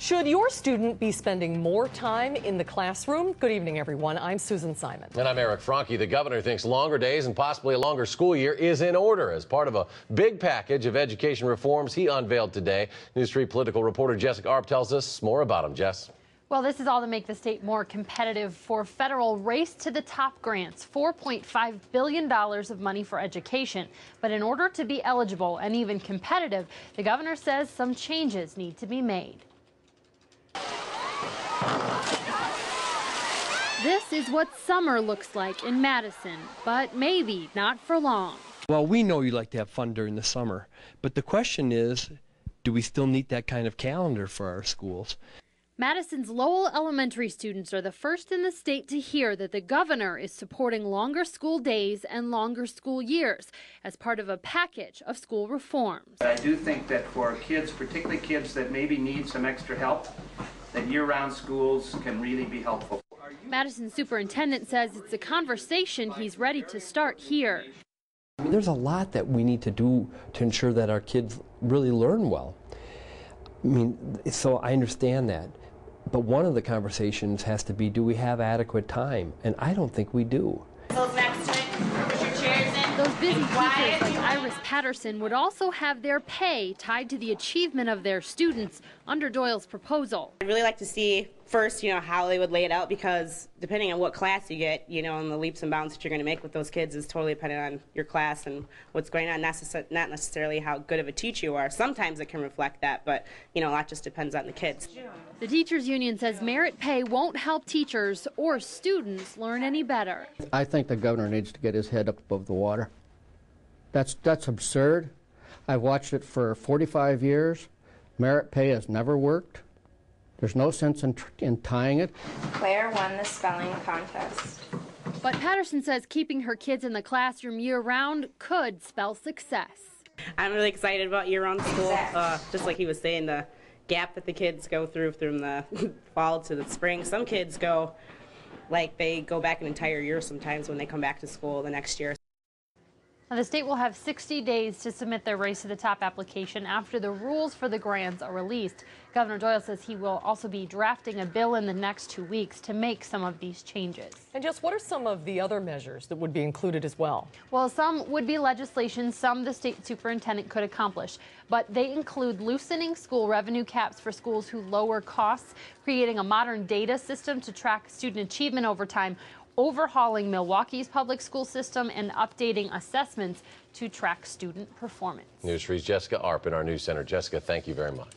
Should your student be spending more time in the classroom? Good evening, everyone. I'm Susan Simon. And I'm Eric Franke. The governor thinks longer days and possibly a longer school year is in order as part of a big package of education reforms he unveiled today. News 3 political reporter Jessica Arp tells us more about him. Jess. Well, this is all to make the state more competitive for federal race to the top grants, $4.5 billion of money for education. But in order to be eligible and even competitive, the governor says some changes need to be made. This is what summer looks like in Madison, but maybe not for long. Well, we know you like to have fun during the summer, but the question is, do we still need that kind of calendar for our schools? Madison's Lowell elementary students are the first in the state to hear that the governor is supporting longer school days and longer school years as part of a package of school reforms. I do think that for kids, particularly kids that maybe need some extra help, that year-round schools can really be helpful. Madison's superintendent says it's a conversation he's ready to start here. I mean, there's a lot that we need to do to ensure that our kids really learn well. I mean, so I understand that. But one of the conversations has to be, do we have adequate time? And I don't think we do. Those next to it, put your chairs in. Those busy teachers like Iris Patterson would also have their pay tied to the achievement of their students under Doyle's proposal. I'd really like to see first, how they would lay it out, because depending on what class you get, and the leaps and bounds that you're going to make with those kids is totally dependent on your class and what's going on, not necessarily how good of a teacher you are. Sometimes it can reflect that, but, a lot just depends on the kids. The teachers union says merit pay won't help teachers or students learn any better. I think the governor needs to get his head up above the water. That's absurd. I've watched it for 45 years. Merit pay has never worked. There's no sense in tying it. Claire won the spelling contest. But Patterson says keeping her kids in the classroom year-round could spell success. I'm really excited about year-round school. Just like he was saying, the gap that the kids go through from the fall to the spring. Some kids go, they go back an entire year sometimes when they come back to school the next year. Now, the state will have 60 days to submit their Race to the Top application after the rules for the grants are released. Governor Doyle says he will also be drafting a bill in the next 2 weeks to make some of these changes. And just what are some of the other measures that would be included as well? Well, some would be legislation, some the state superintendent could accomplish, but they include loosening school revenue caps for schools who lower costs, creating a modern data system to track student achievement over time, overhauling Milwaukee's public school system, and updating assessments to track student performance. News 3's Jessica Arp in our news center. Jessica, thank you very much.